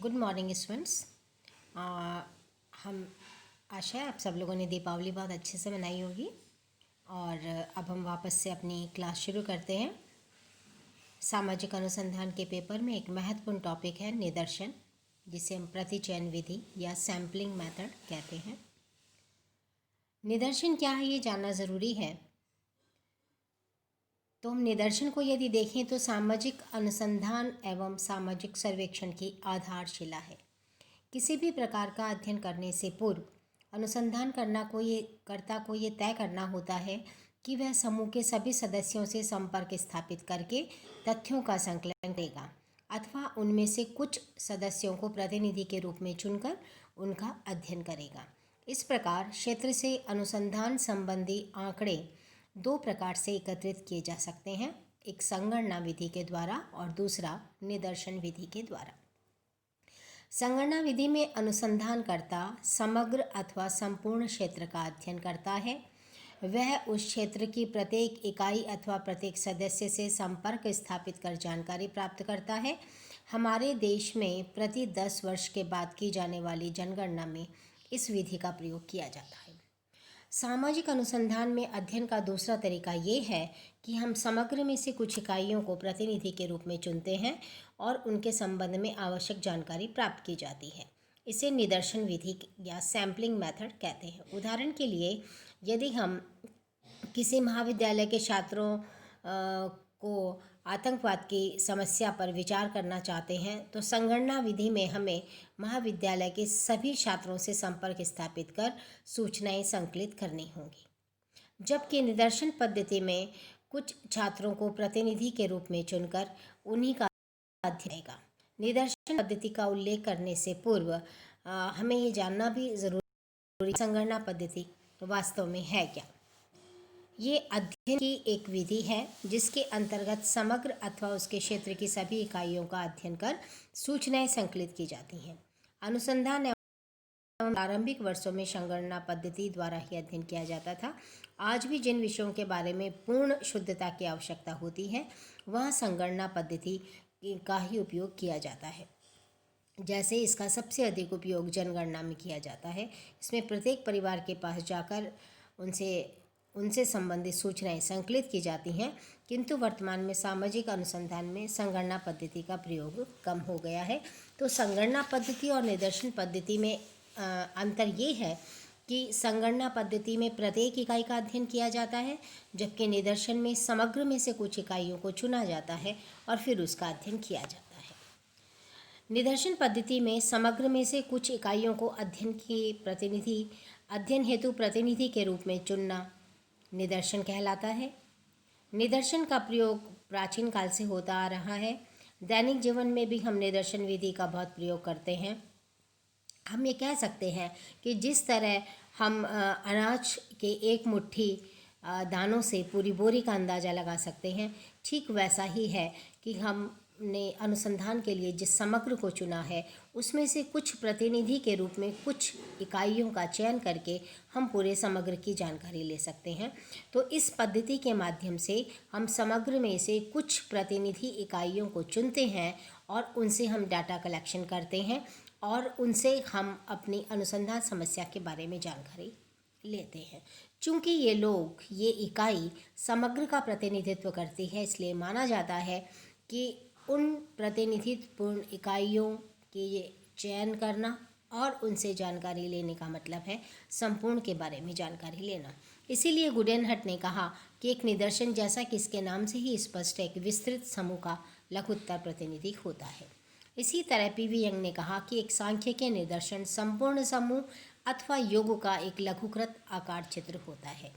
Good morning students. हम आशा है आप सब लोगों ने दीपावली बहुत अच्छे से मनाई होगी। और अब हम वापस से अपनी क्लास शुरू करते हैं। सामाजिक अनुसंधान के पेपर में एक महत्वपूर्ण टॉपिक है निदर्शन, जिसे हम प्रतिचयन विधि या सैम्पलिंग मेथड कहते हैं। निदर्शन क्या है ये जानना ज़रूरी है। तो हम निदर्शन को यदि देखें तो सामाजिक अनुसंधान एवं सामाजिक सर्वेक्षण की आधारशिला है। किसी भी प्रकार का अध्ययन करने से पूर्व अनुसंधान कर्ता को ये तय करना होता है कि वह समूह के सभी सदस्यों से संपर्क स्थापित करके तथ्यों का संकलन करेगा अथवा उनमें से कुछ सदस्यों को प्रतिनिधि के रूप में चुनकर उनका अध्ययन करेगा। इस प्रकार क्षेत्र से अनुसंधान संबंधी आंकड़े दो प्रकार से एकत्रित किए जा सकते हैं, एक संगणना विधि के द्वारा और दूसरा निदर्शन विधि के द्वारा। संगणना विधि में अनुसंधानकर्ता समग्र अथवा संपूर्ण क्षेत्र का अध्ययन करता है। वह उस क्षेत्र की प्रत्येक इकाई अथवा प्रत्येक सदस्य से संपर्क स्थापित कर जानकारी प्राप्त करता है। हमारे देश में प्रति 10 वर्ष के बाद की जाने वाली जनगणना में इस विधि का प्रयोग किया जाता है। सामाजिक अनुसंधान में अध्ययन का दूसरा तरीका ये है कि हम समग्र में से कुछ इकाइयों को प्रतिनिधि के रूप में चुनते हैं और उनके संबंध में आवश्यक जानकारी प्राप्त की जाती है। इसे निदर्शन विधि या सैम्पलिंग मेथड कहते हैं। उदाहरण के लिए यदि हम किसी महाविद्यालय के छात्रों को आतंकवाद की समस्या पर विचार करना चाहते हैं तो संगणना विधि में हमें महाविद्यालय के सभी छात्रों से संपर्क स्थापित कर सूचनाएं संकलित करनी होंगी। जबकि निदर्शन पद्धति में कुछ छात्रों को प्रतिनिधि के रूप में चुनकर उन्हीं का अध्ययन करेगा। निदर्शन पद्धति का उल्लेख करने से पूर्व हमें ये जानना भी जरूरी संगणना पद्धति वास्तव में है क्या। ये अध्ययन की एक विधि है जिसके अंतर्गत समग्र अथवा उसके क्षेत्र की सभी इकाइयों का अध्ययन कर सूचनाएं संकलित की जाती हैं। अनुसंधान एवं प्रारंभिक वर्षों में संगणना पद्धति द्वारा ही अध्ययन किया जाता था। आज भी जिन विषयों के बारे में पूर्ण शुद्धता की आवश्यकता होती है वहाँ संगणना पद्धति का ही उपयोग किया जाता है। जैसे इसका सबसे अधिक उपयोग जनगणना में किया जाता है। इसमें प्रत्येक परिवार के पास जाकर उनसे संबंधित सूचनाएं संकलित की जाती हैं, किंतु वर्तमान में सामाजिक अनुसंधान में संगणना पद्धति का प्रयोग कम हो गया है। तो संगणना पद्धति और निदर्शन पद्धति में अंतर ये है कि संगणना पद्धति में प्रत्येक इकाई का अध्ययन किया जाता है, जबकि निदर्शन में समग्र में से कुछ इकाइयों को चुना जाता है और फिर उसका अध्ययन किया जाता है। निदर्शन पद्धति में समग्र में से कुछ इकाइयों को अध्ययन हेतु प्रतिनिधि के रूप में चुनना निदर्शन कहलाता है। निदर्शन का प्रयोग प्राचीन काल से होता आ रहा है। दैनिक जीवन में भी हम निदर्शन विधि का बहुत प्रयोग करते हैं। हम ये कह सकते हैं कि जिस तरह हम अनाज के एक मुट्ठी दानों से पूरी बोरी का अंदाज़ा लगा सकते हैं, ठीक वैसा ही है कि हमने अनुसंधान के लिए जिस समग्र को चुना है उसमें से कुछ प्रतिनिधि के रूप में कुछ इकाइयों का चयन करके हम पूरे समग्र की जानकारी ले सकते हैं। तो इस पद्धति के माध्यम से हम समग्र में से कुछ प्रतिनिधि इकाइयों को चुनते हैं और उनसे हम डाटा कलेक्शन करते हैं और उनसे हम अपनी अनुसंधान समस्या के बारे में जानकारी लेते हैं। चूँकि ये इकाई समग्र का प्रतिनिधित्व करती है, इसलिए माना जाता है कि उन प्रतिनिधित्वपूर्ण इकाइयों के ये चयन करना और उनसे जानकारी लेने का मतलब है संपूर्ण के बारे में जानकारी लेना। इसीलिए गुडेनहट ने कहा कि एक निदर्शन, जैसा कि इसके नाम से ही स्पष्ट है, एक विस्तृत समूह का लघुत्तर प्रतिनिधि होता है। इसी तरह पीवी यंग ने कहा कि एक सांख्यिकीय निदर्शन संपूर्ण समूह अथवा योग का एक लघुकृत आकार चित्र होता है।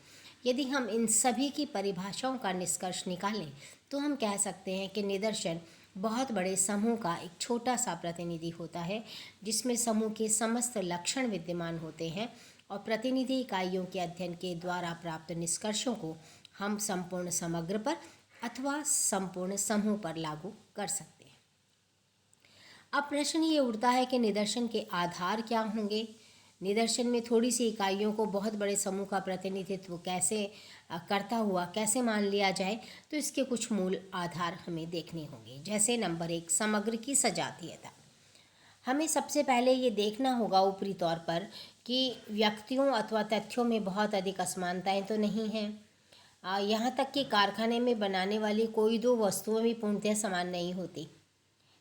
यदि हम इन सभी की परिभाषाओं का निष्कर्ष निकालें तो हम कह सकते हैं कि निदर्शन बहुत बड़े समूह का एक छोटा सा प्रतिनिधि होता है, जिसमें समूह के समस्त लक्षण विद्यमान होते हैं और प्रतिनिधि इकाइयों के अध्ययन के द्वारा प्राप्त निष्कर्षों को हम संपूर्ण समग्र पर अथवा संपूर्ण समूह पर लागू कर सकते हैं। अब प्रश्न ये उठता है कि निदर्शन के आधार क्या होंगे। निदर्शन में थोड़ी सी इकाइयों को बहुत बड़े समूह का प्रतिनिधित्व कैसे करता हुआ कैसे मान लिया जाए, तो इसके कुछ मूल आधार हमें देखने होंगे। जैसे नंबर 1, समग्र की सजातीयता। हमें सबसे पहले ये देखना होगा ऊपरी तौर पर कि व्यक्तियों अथवा तथ्यों में बहुत अधिक असमानताएं तो नहीं हैं। यहाँ तक कि कारखाने में बनाने वाली कोई दो वस्तुएं भी पूर्णतः समान नहीं होती।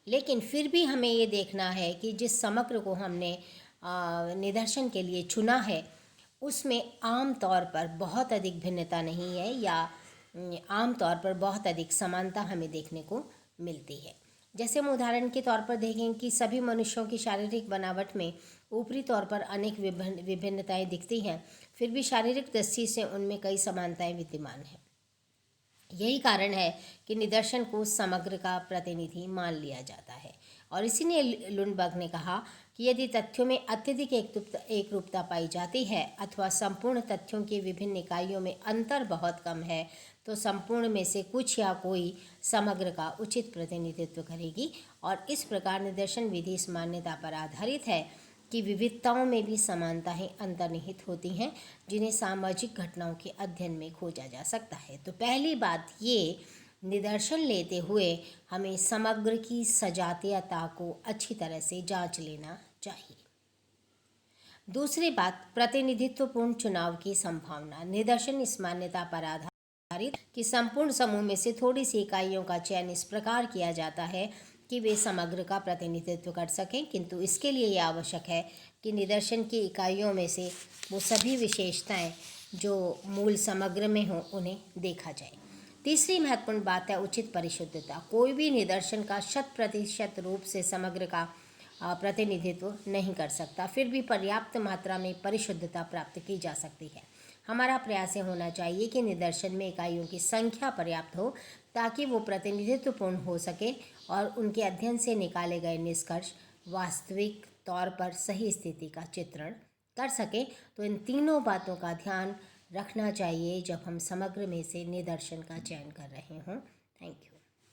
लेकिन फिर भी हमें ये देखना है कि जिस समग्र को हमने निदर्शन के लिए चुना है उसमें आम तौर पर बहुत अधिक भिन्नता नहीं है, या आम तौर पर बहुत अधिक समानता हमें देखने को मिलती है। जैसे हम उदाहरण के तौर पर देखें कि सभी मनुष्यों की शारीरिक बनावट में ऊपरी तौर पर अनेक विभिन्नताएं दिखती हैं, फिर भी शारीरिक दृष्टि से उनमें कई समानताएं विद्यमान हैं। यही कारण है कि निदर्शन को समग्र का प्रतिनिधि मान लिया जाता है। और इसी ने लुंडबर्ग ने कहा कि यदि तथ्यों में अत्यधिक एकरूपता पाई जाती है अथवा संपूर्ण तथ्यों की विभिन्न इकाइयों में अंतर बहुत कम है, तो संपूर्ण में से कुछ या कोई समग्र का उचित प्रतिनिधित्व करेगी। और इस प्रकार निदर्शन विधि इस मान्यता पर आधारित है कि विविधताओं में भी समानताएं अंतर्निहित होती हैं, जिन्हें सामाजिक घटनाओं के अध्ययन में खोजा जा सकता है। तो पहली बात ये, निदर्शन लेते हुए हमें समग्र की सजातीयता को अच्छी तरह से जांच लेना चाहिए। दूसरी बात, प्रतिनिधित्वपूर्ण चुनाव की संभावना। निदर्शन इस मान्यता पर आधारित कि संपूर्ण समूह में से थोड़ी सी इकाइयों का चयन इस प्रकार किया जाता है कि वे समग्र का प्रतिनिधित्व कर सकें, किंतु इसके लिए यह आवश्यक है कि निदर्शन की इकाइयों में से वो सभी विशेषताएं जो मूल समग्र में हों उन्हें देखा जाए। तीसरी महत्वपूर्ण बात है उचित परिशुद्धता। कोई भी निदर्शन का 100% रूप से समग्र का प्रतिनिधित्व नहीं कर सकता, फिर भी पर्याप्त मात्रा में परिशुद्धता प्राप्त की जा सकती है। हमारा प्रयास होना चाहिए कि निदर्शन में इकाइयों की संख्या पर्याप्त हो ताकि वो प्रतिनिधित्वपूर्ण हो सके और उनके अध्ययन से निकाले गए निष्कर्ष वास्तविक तौर पर सही स्थिति का चित्रण कर सकें। तो इन तीनों बातों का ध्यान रखना चाहिए जब हम समग्र में से निदर्शन का चयन कर रहे हों। Thank you.